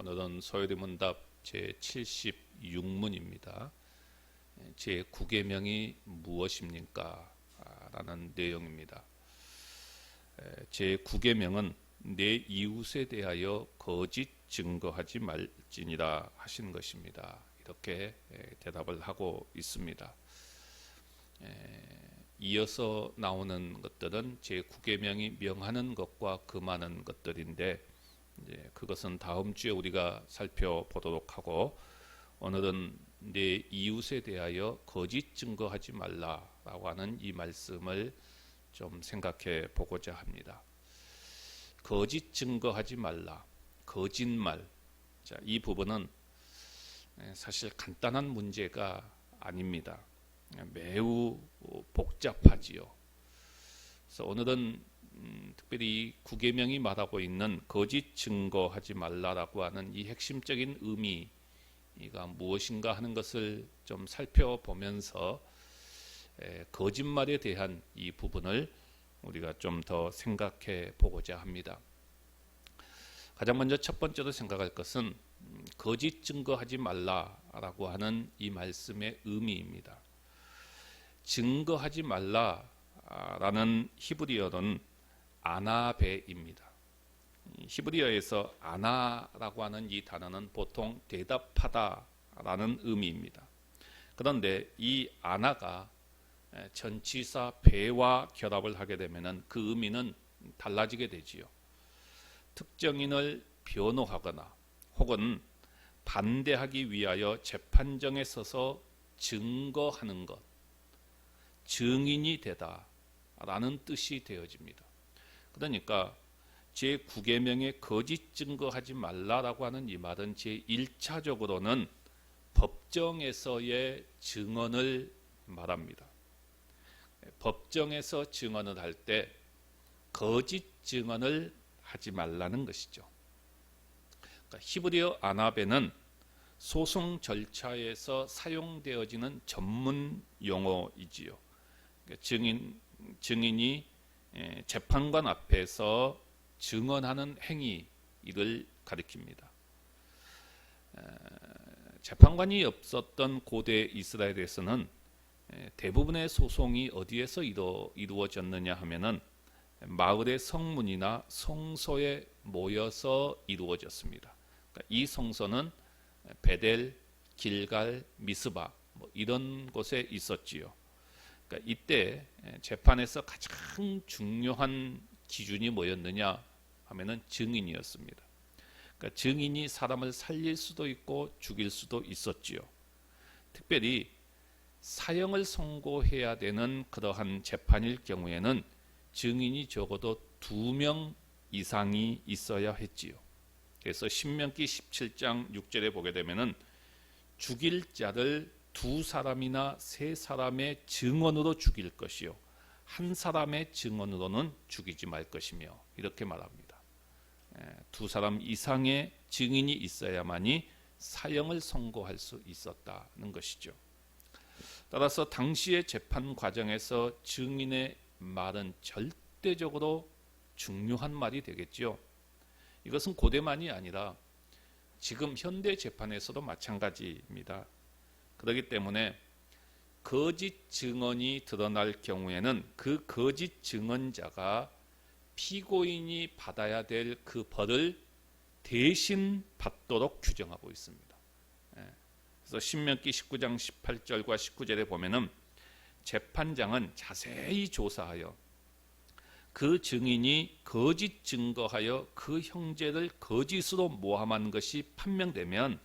오늘은 소요리문답 제76문입니다. 제9계명이 무엇입니까? 라는 내용입니다. 제9계명은 내 이웃에 대하여 거짓 증거하지 말지니라 하신 것입니다. 이렇게 대답을 하고 있습니다. 이어서 나오는 것들은 제9계명이 명하는 것과 금하는 것들인데 그것은 다음 주에 우리가 살펴보도록 하고, 오늘은 내 이웃에 대하여 거짓 증거하지 말라라고 하는 이 말씀을 좀 생각해 보고자 합니다. 거짓 증거하지 말라, 거짓말. 자, 이 부분은 사실 간단한 문제가 아닙니다. 매우 복잡하지요. 그래서 오늘은 특별히 구계명이 말하고 있는 거짓 증거하지 말라라고 하는 이 핵심적인 의미가 무엇인가 하는 것을 좀 살펴보면서 거짓말에 대한 이 부분을 우리가 좀 더 생각해 보고자 합니다. 가장 먼저 첫 번째로 생각할 것은 거짓 증거하지 말라라고 하는 이 말씀의 의미입니다. 증거하지 말라라는 히브리어는 아나베입니다. 히브리어에서 아나라고 하는 이 단어는 보통 대답하다라는 의미입니다. 그런데 이 아나가 전치사 배와 결합을 하게 되면 그 의미는 달라지게 되지요. 특정인을 변호하거나 혹은 반대하기 위하여 재판정에 서서 증거하는 것, 증인이 되다라는 뜻이 되어집니다. 그러니까 제9계명에 거짓 증거하지 말라라고 하는 이 말은 제1차적으로는 법정에서의 증언을 말합니다. 법정에서 증언을 할 때 거짓 증언을 하지 말라는 것이죠. 그러니까 히브리어 아나베는 소송 절차에서 사용되어지는 전문 용어이지요. 그러니까 증인이 재판관 앞에서 증언하는 행위를 가리킵니다. 재판관이 없었던 고대 이스라엘에서는 대부분의 소송이 어디에서 이루어졌느냐 하면은 마을의 성문이나 성소에 모여서 이루어졌습니다. 그러니까 이 성소는 베델, 길갈, 미스바 이런 곳에 있었지요. 그러니까 이때 재판에서 가장 중요한 기준이 뭐였느냐 하면은 증인이었습니다. 그러니까 증인이 사람을 살릴 수도 있고 죽일 수도 있었지요. 특별히 사형을 선고해야 되는 그러한 재판일 경우에는 증인이 적어도 2명 이상이 있어야 했지요. 그래서 신명기 17장 6절에 보게 되면은 죽일 자를 2사람이나 3사람의 증언으로 죽일 것이요, 1사람의 증언으로는 죽이지 말 것이며, 이렇게 말합니다. 2사람 이상의 증인이 있어야만이 사형을 선고할 수 있었다는 것이죠. 따라서 당시의 재판 과정에서 증인의 말은 절대적으로 중요한 말이 되겠죠. 이것은 고대만이 아니라 지금 현대 재판에서도 마찬가지입니다. 그렇기 때문에 거짓 증언이 드러날 경우에는 그 거짓 증언자가 피고인이 받아야 될 그 벌을 대신 받도록 규정하고 있습니다. 그래서 신명기 19장 18절과 19절에 보면은 재판장은 자세히 조사하여 그 증인이 거짓 증거하여 그 형제를 거짓으로 모함한 것이 판명되면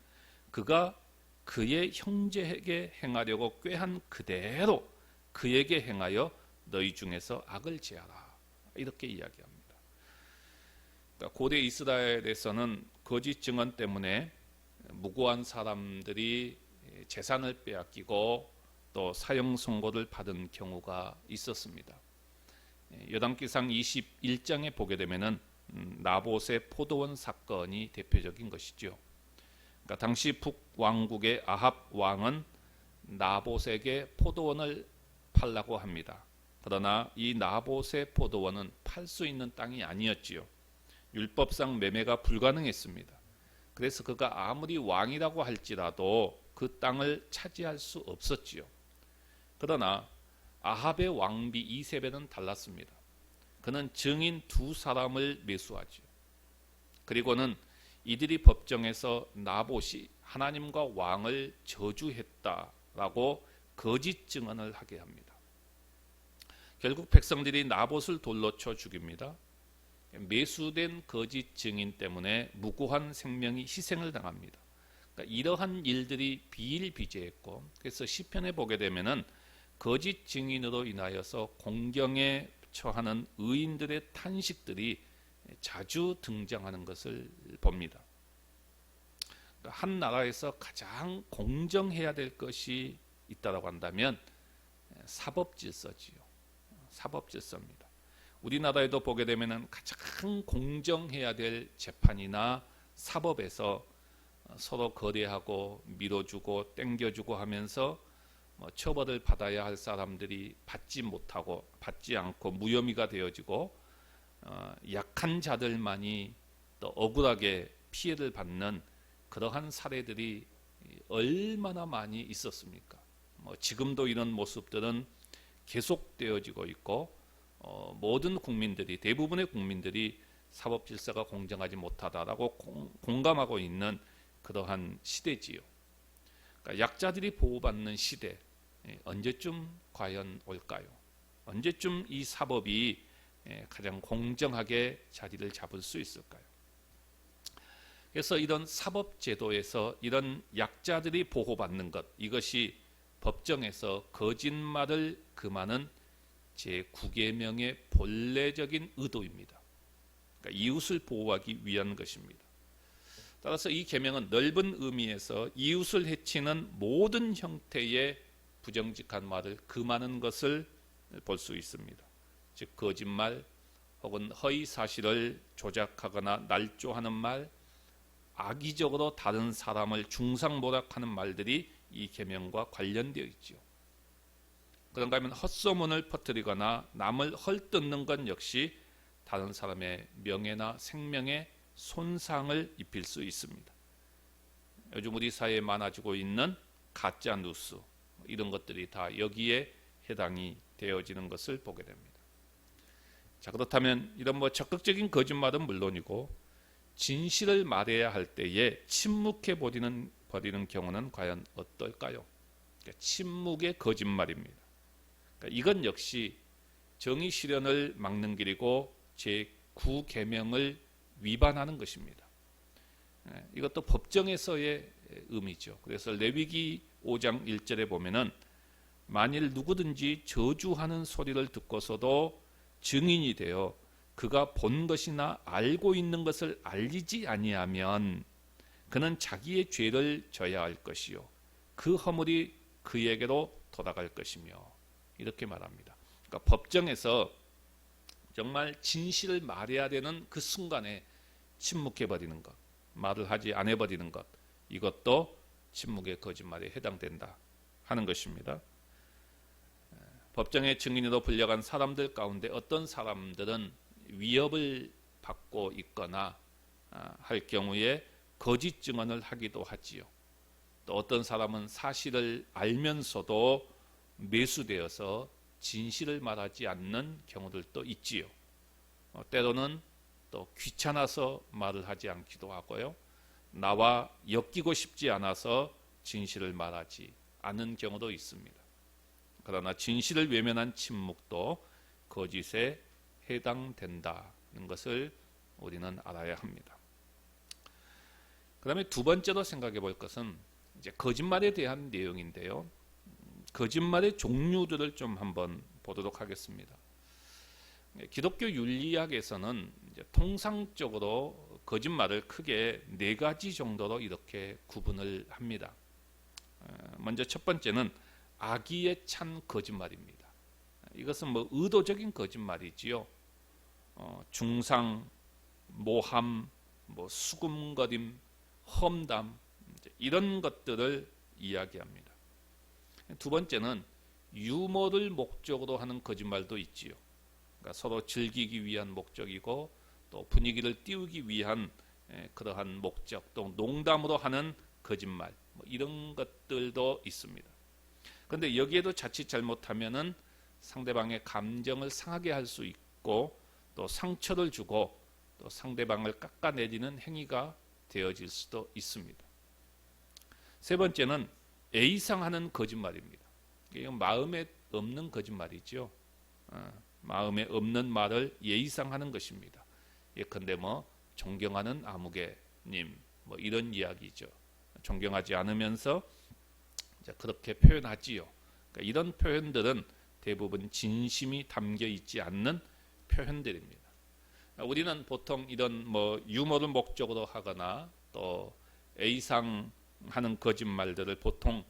그가 그의 형제에게 행하려고 꾀한 그대로 그에게 행하여 너희 중에서 악을 제하라, 이렇게 이야기합니다. 그러니까 고대 이스라엘에서는 거짓 증언 때문에 무고한 사람들이 재산을 빼앗기고 또 사형 선고를 받은 경우가 있었습니다. 여담기상 21장에 보게 되면은 나봇의 포도원 사건이 대표적인 것이죠. 그러니까 당시 북왕국의 아합 왕은 나봇에게 포도원을 팔라고 합니다. 그러나 이 나봇의 포도원은 팔 수 있는 땅이 아니었지요. 율법상 매매가 불가능했습니다. 그래서 그가 아무리 왕이라고 할지라도 그 땅을 차지할 수 없었지요. 그러나 아합의 왕비 이세벨은 달랐습니다. 그는 증인 두 사람을 매수하지요. 그리고는 이들이 법정에서 나봇이 하나님과 왕을 저주했다라고 거짓 증언을 하게 합니다. 결국 백성들이 나봇을 돌로 쳐 죽입니다. 매수된 거짓 증인 때문에 무고한 생명이 희생을 당합니다. 그러니까 이러한 일들이 비일비재했고, 그래서 시편에 보게 되면은 거짓 증인으로 인하여서 공경에 처하는 의인들의 탄식들이 자주 등장하는 것을 봅니다. 그러니까 한 나라에서 가장 공정해야 될 것이 있다고 한다면 사법질서지요. 사법질서입니다. 우리나라에도 보게 되면 가장 공정해야 될 재판이나 사법에서 서로 거래하고 밀어주고 땡겨주고 하면서 처벌을 받아야 할 사람들이 받지 않고 무혐의가 되어지고 약한 자들만이 또 억울하게 피해를 받는 그러한 사례들이 얼마나 많이 있었습니까? 지금도 이런 모습들은 계속되어지고 있고 모든 국민들이, 대부분의 국민들이 사법 질서가 공정하지 못하다라고 공감하고 있는 그러한 시대지요. 그러니까 약자들이 보호받는 시대, 언제쯤 과연 올까요? 언제쯤 이 사법이 가장 공정하게 자리를 잡을 수 있을까요? 그래서 이런 사법제도에서 이런 약자들이 보호받는 것, 이것이 법정에서 거짓말을 금하는 제9계명의 본래적인 의도입니다. 그러니까 이웃을 보호하기 위한 것입니다. 따라서 이 계명은 넓은 의미에서 이웃을 해치는 모든 형태의 부정직한 말을 금하는 것을 볼 수 있습니다. 즉 거짓말 혹은 허위 사실을 조작하거나 날조하는 말, 악의적으로 다른 사람을 중상모략하는 말들이 이 계명과 관련되어 있죠. 그런가 하면 헛소문을 퍼뜨리거나 남을 헐뜯는 것 역시 다른 사람의 명예나 생명에 손상을 입힐 수 있습니다. 요즘 우리 사회에 많아지고 있는 가짜 뉴스, 이런 것들이 다 여기에 해당이 되어지는 것을 보게 됩니다. 자, 그렇다면 이런 적극적인 거짓말은 물론이고 진실을 말해야 할 때에 침묵해 버리는 경우는 과연 어떨까요? 그러니까 침묵의 거짓말입니다. 그러니까 이건 역시 정의 실현을 막는 길이고 제9계명을 위반하는 것입니다. 이것도 법정에서의 의미죠. 그래서 레위기 5장 1절에 보면은 만일 누구든지 저주하는 소리를 듣고서도 증인이 되어 그가 본 것이나 알고 있는 것을 알리지 아니하면 그는 자기의 죄를 져야 할 것이요 그 허물이 그에게로 돌아갈 것이며, 이렇게 말합니다. 그러니까 법정에서 정말 진실을 말해야 되는 그 순간에 침묵해버리는 것, 말을 하지 않아버리는 것, 이것도 침묵의 거짓말에 해당된다 하는 것입니다. 법정의 증인으로 불려간 사람들 가운데 어떤 사람들은 위협을 받고 있거나 할 경우에 거짓 증언을 하기도 하지요. 또 어떤 사람은 사실을 알면서도 매수되어서 진실을 말하지 않는 경우들도 있지요. 때로는 또 귀찮아서 말을 하지 않기도 하고요. 나와 엮이고 싶지 않아서 진실을 말하지 않는 경우도 있습니다. 그러나 진실을 외면한 침묵도 거짓에 해당된다는 것을 우리는 알아야 합니다. 그 다음에 두 번째로 생각해 볼 것은 이제 거짓말에 대한 내용인데요. 거짓말의 종류들을 좀 한번 보도록 하겠습니다. 기독교 윤리학에서는 이제 통상적으로 거짓말을 크게 네 가지 정도로 이렇게 구분을 합니다. 먼저 첫 번째는 악의에 찬 거짓말입니다. 이것은 의도적인 거짓말이지요. 중상, 모함, 수군거림, 험담, 이런 것들을 이야기합니다. 두 번째는 유머를 목적으로 하는 거짓말도 있지요. 그러니까 서로 즐기기 위한 목적이고 또 분위기를 띄우기 위한 그러한 목적, 또 농담으로 하는 거짓말, 뭐 이런 것들도 있습니다. 그런데 여기에도 자칫 잘못하면은 상대방의 감정을 상하게 할 수 있고, 또 상처를 주고 또 상대방을 깎아내리는 행위가 되어질 수도 있습니다. 세 번째는 예의상하는 거짓말입니다. 이건 마음에 없는 거짓말이죠. 마음에 없는 말을 예의상하는 것입니다. 예컨대 뭐 존경하는 아무개님, 뭐 이런 이야기죠. 존경하지 않으면서 이제 그렇게 표현하지요. 그러니까 이런 표현들은 대부분 진심이 담겨 있지 않는 표현들입니다. 우리는 보통 이런 뭐 유머를 목적으로 하거나 또 예의상 하는 거짓말들을 보통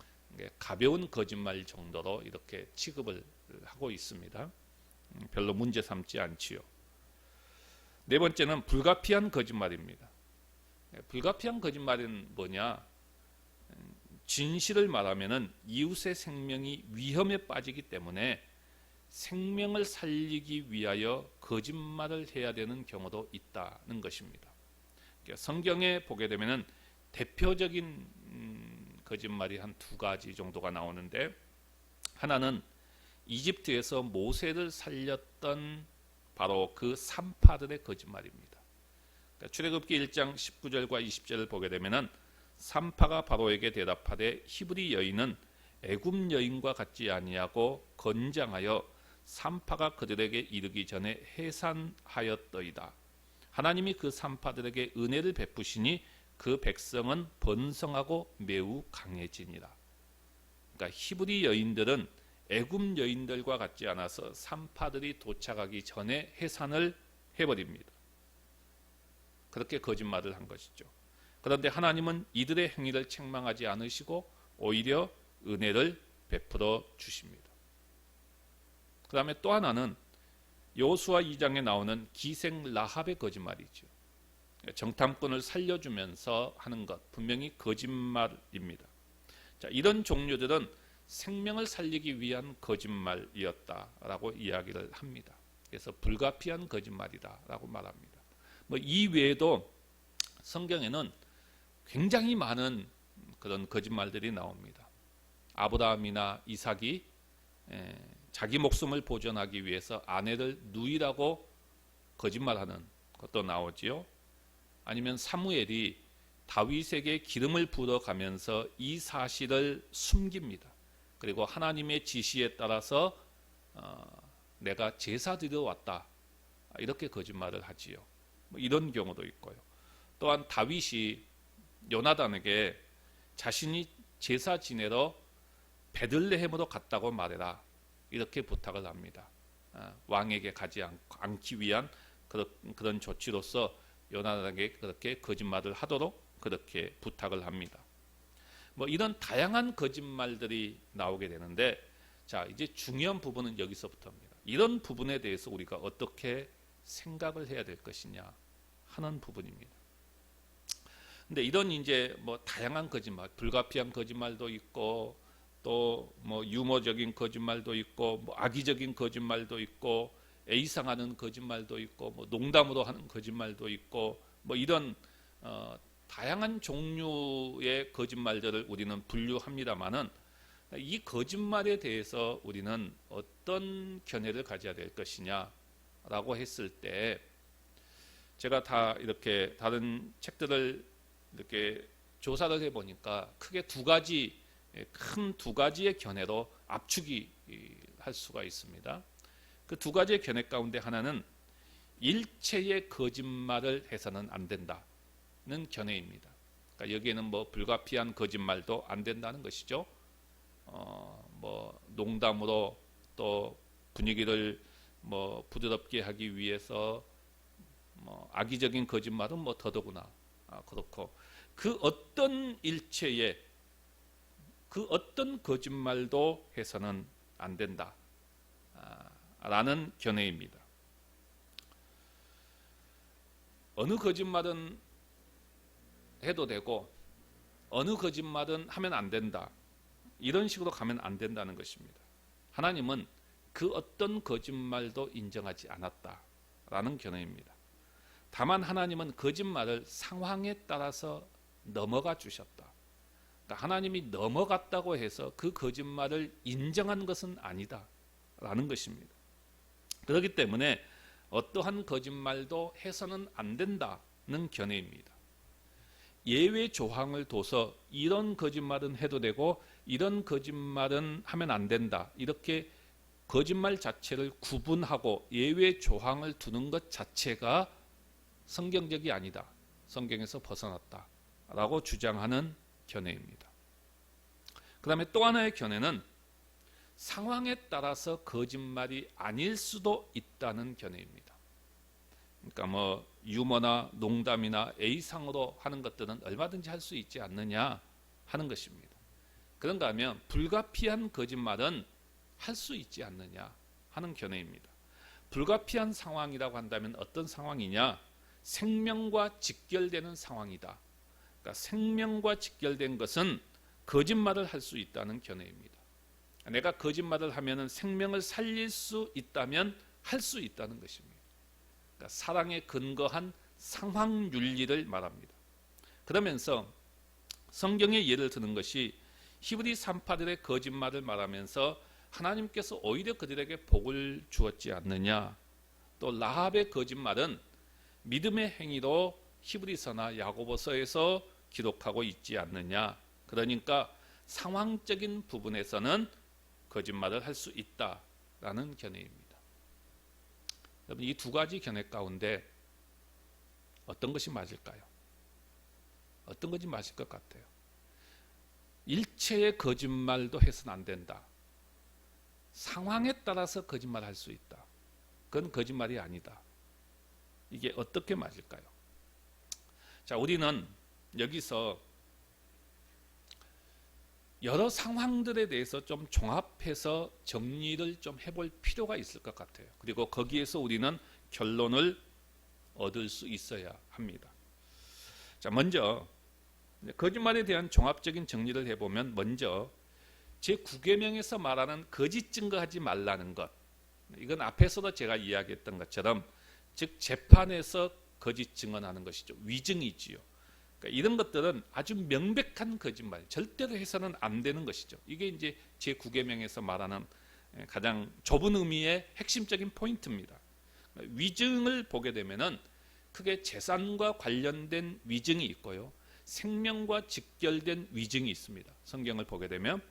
가벼운 거짓말 정도로 이렇게 취급을 하고 있습니다. 별로 문제 삼지 않지요. 네 번째는 불가피한 거짓말입니다. 불가피한 거짓말은 뭐냐? 진실을 말하면은 이웃의 생명이 위험에 빠지기 때문에 생명을 살리기 위하여 거짓말을 해야 되는 경우도 있다는 것입니다. 성경에 보게 되면은 대표적인 거짓말이 한 두 가지 정도가 나오는데, 하나는 이집트에서 모세를 살렸던 바로 그 산파들의 거짓말입니다. 그러니까 출애굽기 1장 19절과 20절을 보게 되면은 산파가 바로에게 대답하되 히브리 여인은 애굽 여인과 같지 아니하고 건장하여 산파가 그들에게 이르기 전에 해산하였더이다. 하나님이 그 산파들에게 은혜를 베푸시니 그 백성은 번성하고 매우 강해지니라. 그러니까 히브리 여인들은 애굽 여인들과 같지 않아서 산파들이 도착하기 전에 해산을 해버립니다. 그렇게 거짓말을 한 것이죠. 그런데 하나님은 이들의 행위를 책망하지 않으시고 오히려 은혜를 베풀어 주십니다. 그 다음에 또 하나는 여호수아 2장에 나오는 기생 라합의 거짓말이죠. 정탐꾼을 살려주면서 하는 것, 분명히 거짓말입니다. 자, 이런 종류들은 생명을 살리기 위한 거짓말이었다라고 이야기를 합니다. 그래서 불가피한 거짓말이다라고 말합니다. 뭐 이 외에도 성경에는 굉장히 많은 그런 거짓말들이 나옵니다. 아브라함이나 이삭이 자기 목숨을 보존하기 위해서 아내를 누이라고 거짓말하는 것도 나오지요. 아니면 사무엘이 다윗에게 기름을 부어가면서 이 사실을 숨깁니다. 그리고 하나님의 지시에 따라서 내가 제사 드려 왔다, 이렇게 거짓말을 하지요. 뭐 이런 경우도 있고요. 또한 다윗이 요나단에게 자신이 제사 지내러 베들레헴으로 갔다고 말해라, 이렇게 부탁을 합니다. 왕에게 가지 않기 위한 그런 조치로서 요나단에게 그렇게 거짓말을 하도록 그렇게 부탁을 합니다. 뭐 이런 다양한 거짓말들이 나오게 되는데, 자, 이제 중요한 부분은 여기서부터입니다. 이런 부분에 대해서 우리가 어떻게 생각을 해야 될 것이냐 하는 부분입니다. 근데 이런 이제 뭐 다양한 거짓말, 불가피한 거짓말도 있고, 또 뭐 유머적인 거짓말도 있고, 뭐 악의적인 거짓말도 있고, 예의상하는 거짓말도 있고, 뭐 농담으로 하는 거짓말도 있고, 뭐 이런 다양한 종류의 거짓말들을 우리는 분류합니다만은, 이 거짓말에 대해서 우리는 어떤 견해를 가져야 될 것이냐라고 했을 때, 제가 다 이렇게 다른 책들을 이렇게 조사를 해보니까 크게 큰 두 가지의 견해로 압축이 할 수가 있습니다. 그 두 가지의 견해 가운데 하나는 일체의 거짓말을 해서는 안 된다는 견해입니다. 그러니까 여기에는 뭐 불가피한 거짓말도 안 된다는 것이죠. 뭐 농담으로 또 분위기를 뭐 부드럽게 하기 위해서 뭐 악의적인 거짓말은 뭐 더더구나 그렇고, 그 어떤 일체의 그 어떤 거짓말도 해서는 안 된다 라는 견해입니다. 어느 거짓말은 해도 되고 어느 거짓말은 하면 안 된다, 이런 식으로 가면 안 된다는 것입니다. 하나님은 그 어떤 거짓말도 인정하지 않았다라는 견해입니다. 다만 하나님은 거짓말을 상황에 따라서 넘어가 주셨다. 그러니까 하나님이 넘어갔다고 해서 그 거짓말을 인정한 것은 아니다 라는 것입니다. 그렇기 때문에 어떠한 거짓말도 해서는 안 된다는 견해입니다. 예외 조항을 둬서 이런 거짓말은 해도 되고 이런 거짓말은 하면 안 된다, 이렇게 거짓말 자체를 구분하고 예외 조항을 두는 것 자체가 성경적이 아니다, 성경에서 벗어났다 라고 주장하는 견해입니다. 그 다음에 또 하나의 견해는 상황에 따라서 거짓말이 아닐 수도 있다는 견해입니다. 그러니까 뭐 유머나 농담이나 A상으로 하는 것들은 얼마든지 할 수 있지 않느냐 하는 것입니다. 그런가 하면 불가피한 거짓말은 할 수 있지 않느냐 하는 견해입니다. 불가피한 상황이라고 한다면 어떤 상황이냐? 생명과 직결되는 상황이다. 그러니까 생명과 직결된 것은 거짓말을 할 수 있다는 견해입니다. 내가 거짓말을 하면 생명을 살릴 수 있다면 할 수 있다는 것입니다. 그러니까 사랑에 근거한 상황 윤리를 말합니다. 그러면서 성경의 예를 드는 것이 히브리 산파들의 거짓말을 말하면서 하나님께서 오히려 그들에게 복을 주었지 않느냐, 또 라합의 거짓말은 믿음의 행위로 히브리서나 야고보서에서 기록하고 있지 않느냐. 그러니까 상황적인 부분에서는 거짓말을 할 수 있다라는 견해입니다. 여러분, 이 두 가지 견해 가운데 어떤 것이 맞을까요? 어떤 것이 맞을 것 같아요? 일체의 거짓말도 해서는 안 된다. 상황에 따라서 거짓말할 수 있다. 그건 거짓말이 아니다. 이게 어떻게 맞을까요? 자, 우리는 여기서 여러 상황들에 대해서 좀 종합해서 정리를 좀 해볼 필요가 있을 것 같아요. 그리고 거기에서 우리는 결론을 얻을 수 있어야 합니다. 자, 먼저 거짓말에 대한 종합적인 정리를 해보면, 먼저 제9계명에서 말하는 거짓 증거하지 말라는 것, 이건 앞에서도 제가 이야기했던 것처럼 즉 재판에서 거짓 증언하는 것이죠. 위증이지요. 그러니까 이런 것들은 아주 명백한 거짓말, 절대로 해서는 안 되는 것이죠. 이게 이제 제9계명에서 말하는 가장 좁은 의미의 핵심적인 포인트입니다. 위증을 보게 되면은 크게 재산과 관련된 위증이 있고요, 생명과 직결된 위증이 있습니다. 성경을 보게 되면.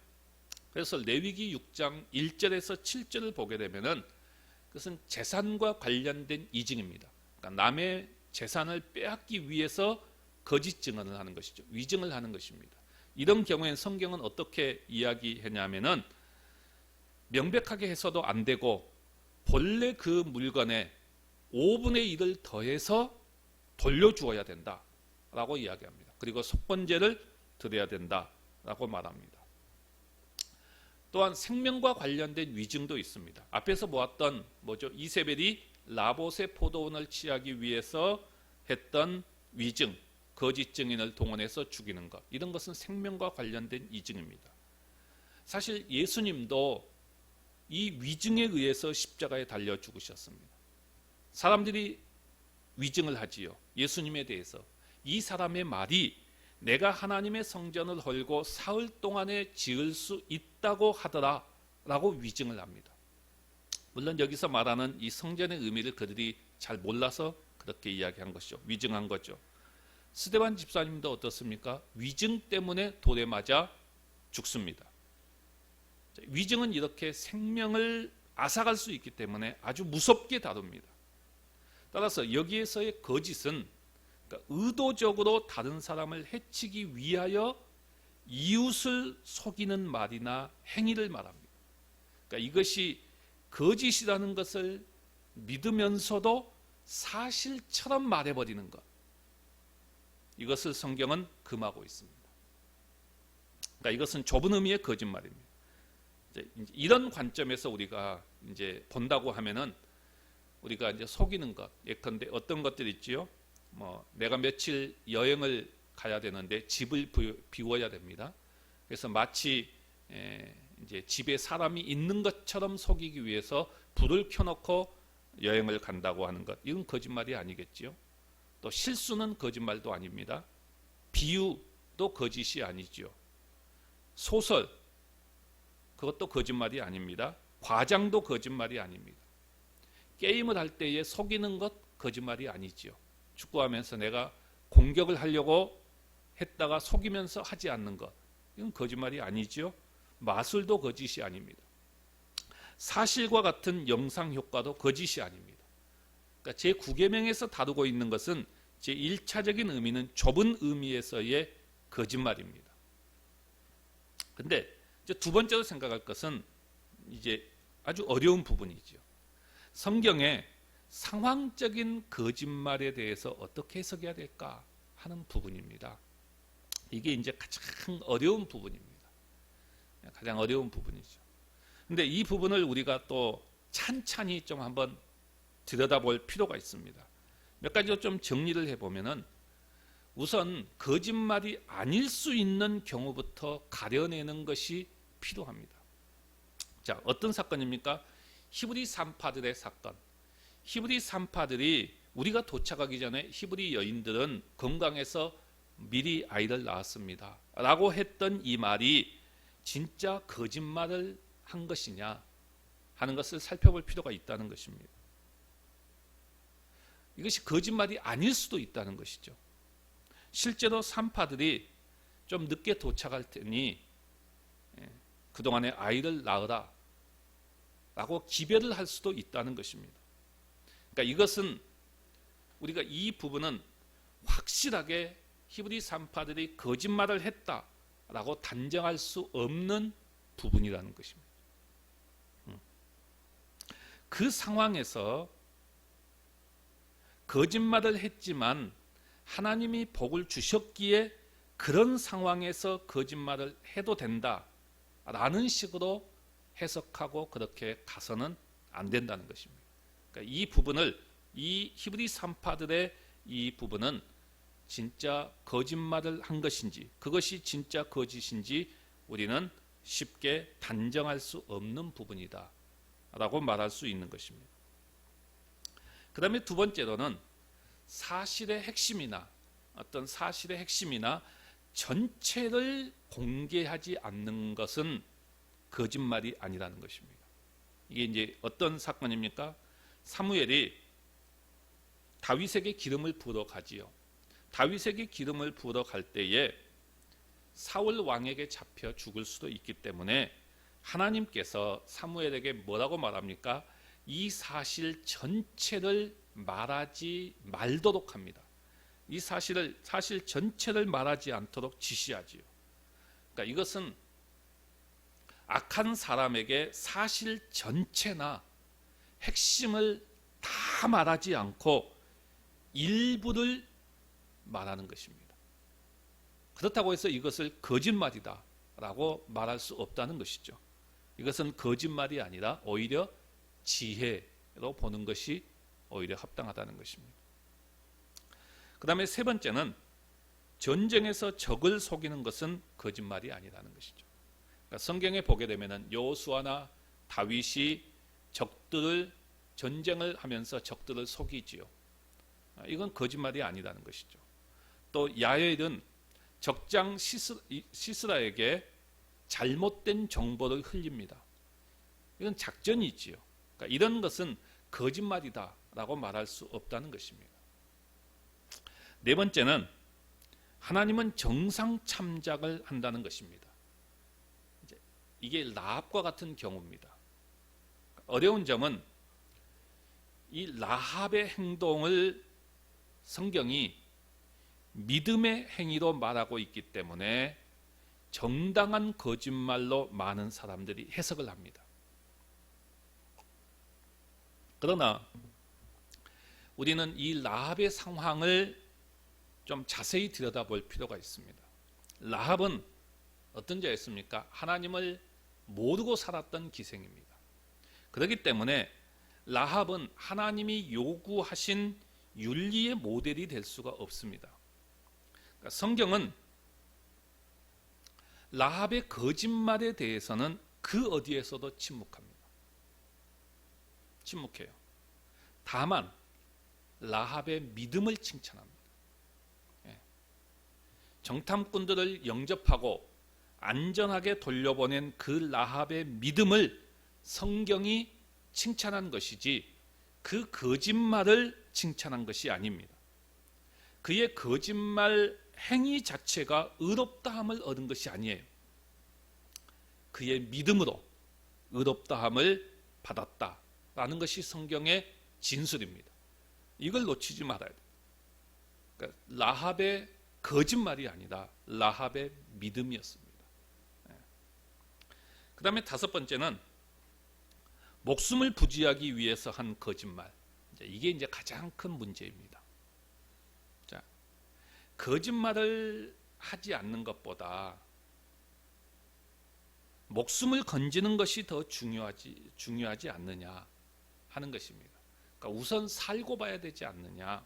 그래서 레위기 6장 1절에서 7절을 보게 되면은 그것은 재산과 관련된 이증입니다. 그러니까 남의 재산을 빼앗기 위해서 거짓 증언을 하는 것이죠. 위증을 하는 것입니다. 이런 경우에는 성경은 어떻게 이야기했냐면은 명백하게 해서도 안 되고 본래 그 물건에 5분의 1을 더해서 돌려주어야 된다라고 이야기합니다. 그리고 속번제를 드려야 된다라고 말합니다. 또한 생명과 관련된 위증도 있습니다. 앞에서 보았던 이세벨이 나봇의 포도원을 취하기 위해서 했던 위증, 거짓 증인을 동원해서 죽이는 것, 이런 것은 생명과 관련된 위증입니다. 사실 예수님도 이 위증에 의해서 십자가에 달려 죽으셨습니다. 사람들이 위증을 하지요. 예수님에 대해서. 이 사람의 말이 내가 하나님의 성전을 헐고 사흘 동안에 지을 수 있다고 하더라 라고 위증을 합니다. 물론 여기서 말하는 이 성전의 의미를 그들이 잘 몰라서 그렇게 이야기한 것이죠. 위증한 거죠. 스데반 집사님도 어떻습니까? 위증 때문에 돌에 맞아 죽습니다. 위증은 이렇게 생명을 앗아갈 수 있기 때문에 아주 무섭게 다룹니다. 따라서 여기에서의 거짓은 그러니까 의도적으로 다른 사람을 해치기 위하여 이웃을 속이는 말이나 행위를 말합니다. 그러니까 이것이 거짓이라는 것을 믿으면서도 사실처럼 말해버리는 것, 이것을 성경은 금하고 있습니다. 그러니까 이것은 좁은 의미의 거짓말입니다. 이런 관점에서 우리가 이제 본다고 하면은 우리가 이제 속이는 것, 예컨대 어떤 것들 있지요? 내가 며칠 여행을 가야 되는데 집을 비워야 됩니다. 그래서 마치 이제 집에 사람이 있는 것처럼 속이기 위해서 불을 켜놓고 여행을 간다고 하는 것, 이건 거짓말이 아니겠지요? 또 실수는 거짓말도 아닙니다. 비유도 거짓이 아니죠. 소설, 그것도 거짓말이 아닙니다. 과장도 거짓말이 아닙니다. 게임을 할 때에 속이는 것 거짓말이 아니죠. 축구하면서 내가 공격을 하려고 했다가 속이면서 하지 않는 것, 이건 거짓말이 아니죠. 마술도 거짓이 아닙니다. 사실과 같은 영상 효과도 거짓이 아닙니다. 그러니까 제9계명에서 다루고 있는 것은 제1차적인 의미는 좁은 의미에서의 거짓말입니다. 근데 이제 두 번째로 생각할 것은 이제 아주 어려운 부분이죠. 성경에 상황적인 거짓말에 대해서 어떻게 해석해야 될까 하는 부분입니다. 이게 이제 가장 어려운 부분입니다. 가장 어려운 부분이죠. 근데 이 부분을 우리가 또 찬찬히 좀 한번 들여다볼 필요가 있습니다. 몇 가지로 좀 정리를 해보면은 우선 거짓말이 아닐 수 있는 경우부터 가려내는 것이 필요합니다. 자, 어떤 사건입니까? 히브리 산파들의 사건. 히브리 산파들이 우리가 도착하기 전에 히브리 여인들은 건강해서 미리 아이를 낳았습니다 라고 했던 이 말이 진짜 거짓말을 한 것이냐 하는 것을 살펴볼 필요가 있다는 것입니다. 이것이 거짓말이 아닐 수도 있다는 것이죠. 실제로 산파들이 좀 늦게 도착할 테니 그동안에 아이를 낳으라 라고 기별을 할 수도 있다는 것입니다. 그러니까 이것은 우리가 이 부분은 확실하게 히브리 산파들이 거짓말을 했다라고 단정할 수 없는 부분이라는 것입니다. 그 상황에서 거짓말을 했지만 하나님이 복을 주셨기에 그런 상황에서 거짓말을 해도 된다라는 식으로 해석하고 그렇게 가서는 안 된다는 것입니다. 그러니까 이 부분을, 이 히브리 산파들의 이 부분은 진짜 거짓말을 한 것인지, 그것이 진짜 거짓인지 우리는 쉽게 단정할 수 없는 부분이다 라고 말할 수 있는 것입니다. 그 다음에 두 번째로는 사실의 핵심이나 어떤 사실의 핵심이나 전체를 공개하지 않는 것은 거짓말이 아니라는 것입니다. 이게 이제 어떤 사건입니까? 사무엘이 다윗에게 기름을 부으러 가지요. 다윗에게 기름을 부으러 갈 때에 사울 왕에게 잡혀 죽을 수도 있기 때문에 하나님께서 사무엘에게 뭐라고 말합니까? 이 사실 전체를 말하지 말도록 합니다. 이 사실 전체를 말하지 않도록 지시하지요. 그러니까 이것은 악한 사람에게 사실 전체나 핵심을 다 말하지 않고 일부를 말하는 것입니다. 그렇다고 해서 이것을 거짓말이다 라고 말할 수 없다는 것이죠. 이것은 거짓말이 아니라 오히려 지혜로 보는 것이 오히려 합당하다는 것입니다. 그 다음에 세 번째는 전쟁에서 적을 속이는 것은 거짓말이 아니라는 것이죠. 그러니까 성경에 보게 되면 여호수아나 다윗이 적들을 전쟁을 하면서 적들을 속이지요. 이건 거짓말이 아니라는 것이죠. 또 야엘은 적장 시스라에게 잘못된 정보를 흘립니다. 이건 작전이지요. 그러니까 이런 것은 거짓말이다라고 말할 수 없다는 것입니다. 네 번째는 하나님은 정상 참작을 한다는 것입니다. 이게 라합과 같은 경우입니다. 어려운 점은 이 라합의 행동을 성경이 믿음의 행위로 말하고 있기 때문에 정당한 거짓말로 많은 사람들이 해석을 합니다. 그러나 우리는 이 라합의 상황을 좀 자세히 들여다볼 필요가 있습니다. 라합은 어떤 자였습니까? 하나님을 모르고 살았던 기생입니다. 그렇기 때문에 라합은 하나님이 요구하신 윤리의 모델이 될 수가 없습니다. 그러니까 성경은 라합의 거짓말에 대해서는 그 어디에서도 침묵합니다. 침묵해요. 다만 라합의 믿음을 칭찬합니다. 정탐꾼들을 영접하고 안전하게 돌려보낸 그 라합의 믿음을 성경이 칭찬한 것이지 그 거짓말을 칭찬한 것이 아닙니다. 그의 거짓말 행위 자체가 의롭다함을 얻은 것이 아니에요. 그의 믿음으로 의롭다함을 받았다라는 것이 성경의 진술입니다. 이걸 놓치지 말아야 돼요. 그러니까 라합의 거짓말이 아니라 라합의 믿음이었습니다. 그 다음에 다섯 번째는 목숨을 부지하기 위해서 한 거짓말. 이게 이제 가장 큰 문제입니다. 자, 거짓말을 하지 않는 것보다 목숨을 건지는 것이 더 중요하지 않느냐 하는 것입니다. 그러니까 우선 살고 봐야 되지 않느냐.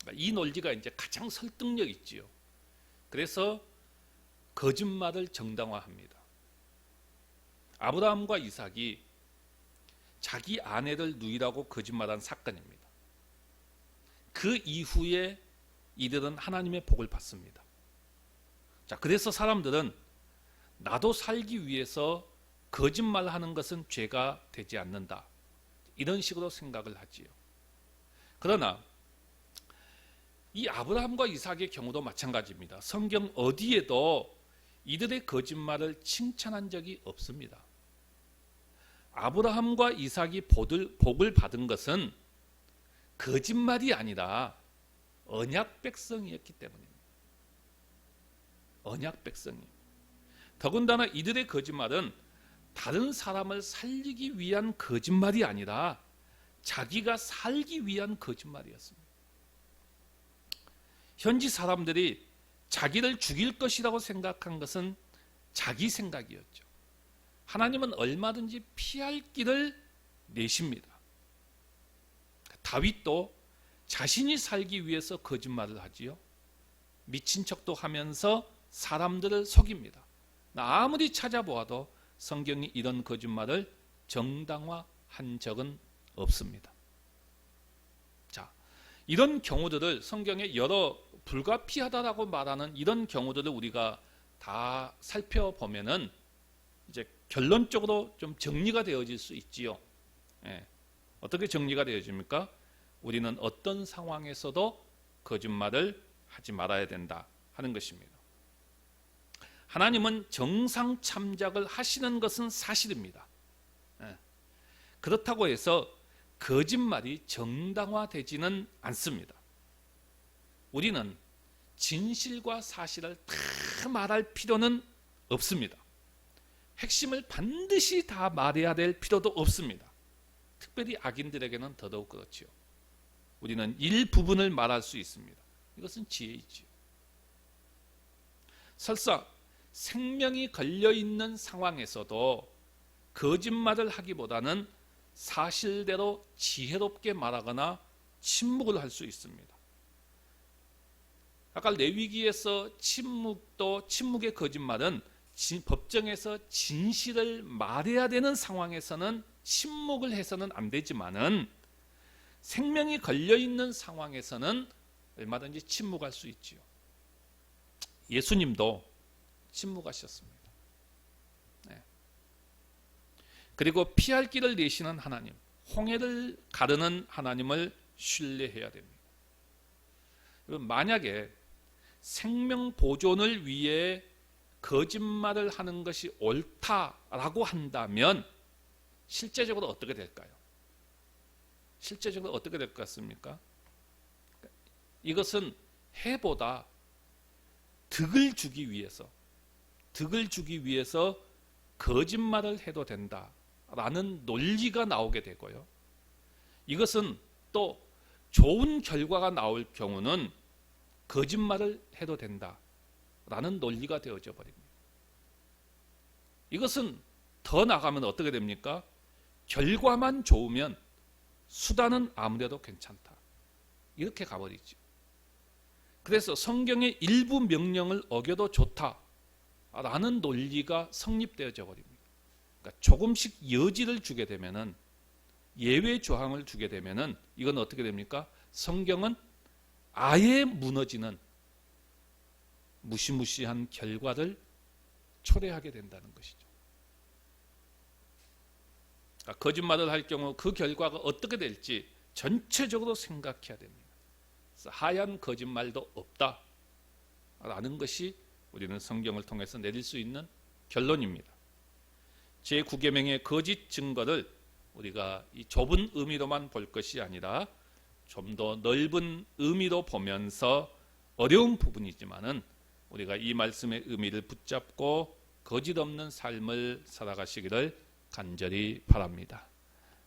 그러니까 이 논리가 이제 가장 설득력 있지요. 그래서 거짓말을 정당화합니다. 아브라함과 이삭이 자기 아내를 누이라고 거짓말한 사건입니다. 그 이후에 이들은 하나님의 복을 받습니다. 자, 그래서 사람들은 나도 살기 위해서 거짓말하는 것은 죄가 되지 않는다. 이런 식으로 생각을 하지요. 그러나 이 아브라함과 이삭의 경우도 마찬가지입니다. 성경 어디에도 이들의 거짓말을 칭찬한 적이 없습니다. 아브라함과 이삭이 복을 받은 것은 거짓말이 아니라 언약 백성이었기 때문입니다. 언약 백성이. 더군다나 이들의 거짓말은 다른 사람을 살리기 위한 거짓말이 아니라 자기가 살기 위한 거짓말이었습니다. 현지 사람들이 자기를 죽일 것이라고 생각한 것은 자기 생각이었죠. 하나님은 얼마든지 피할 길을 내십니다. 다윗도 자신이 살기 위해서 거짓말을 하지요. 미친 척도 하면서 사람들을 속입니다. 아무리 찾아보아도 성경이 이런 거짓말을 정당화한 적은 없습니다. 자, 이런 경우들을 성경에 여러 불가피하다라고 말하는 이런 경우들을 우리가 다 살펴보면은 이제 결론적으로 좀 정리가 되어질 수 있지요. 어떻게 정리가 되어집니까? 우리는 어떤 상황에서도 거짓말을 하지 말아야 된다 하는 것입니다. 하나님은 정상 참작을 하시는 것은 사실입니다. 그렇다고 해서 거짓말이 정당화되지는 않습니다. 우리는 진실과 사실을 다 말할 필요는 없습니다. 핵심을 반드시 다 말해야 될 필요도 없습니다. 특별히 악인들에게는 더더욱 그렇지요. 우리는 일부분을 말할 수 있습니다. 이것은 지혜이지요. 설사 생명이 걸려있는 상황에서도 거짓말을 하기보다는 사실대로 지혜롭게 말하거나 침묵을 할 수 있습니다. 아까 레위기에서 침묵의 거짓말은 법정에서 진실을 말해야 되는 상황에서는 침묵을 해서는 안 되지만은 생명이 걸려있는 상황에서는 얼마든지 침묵할 수 있지요. 예수님도 침묵하셨습니다. 그리고 피할 길을 내시는 하나님, 홍해를 가르는 하나님을 신뢰해야 됩니다. 만약에 생명 보존을 위해 거짓말을 하는 것이 옳다라고 한다면 실제적으로 어떻게 될까요? 실제적으로 어떻게 될 것 같습니까? 이것은 해보다 득을 주기 위해서 거짓말을 해도 된다라는 논리가 나오게 되고요. 이것은 또 좋은 결과가 나올 경우는 거짓말을 해도 된다라는 논리가 되어져 버립니다. 이것은 더 나가면 어떻게 됩니까? 결과만 좋으면 수단은 아무래도 괜찮다. 이렇게 가버리죠. 그래서 성경의 일부 명령을 어겨도 좋다라는 논리가 성립되어져 버립니다. 그러니까 조금씩 여지를 주게 되면은, 예외 조항을 주게 되면은 이건 어떻게 됩니까? 성경은 아예 무너지는 무시무시한 결과를 초래하게 된다는 것이죠. 그러니까 거짓말을 할 경우 그 결과가 어떻게 될지 전체적으로 생각해야 됩니다. 하얀 거짓말도 없다라는 것이 우리는 성경을 통해서 내릴 수 있는 결론입니다. 제9계명의 거짓 증거를 우리가 이 좁은 의미로만 볼 것이 아니라 좀 더 넓은 의미로 보면서 어려운 부분이지만은 우리가 이 말씀의 의미를 붙잡고 거짓 없는 삶을 살아가시기를 간절히 바랍니다.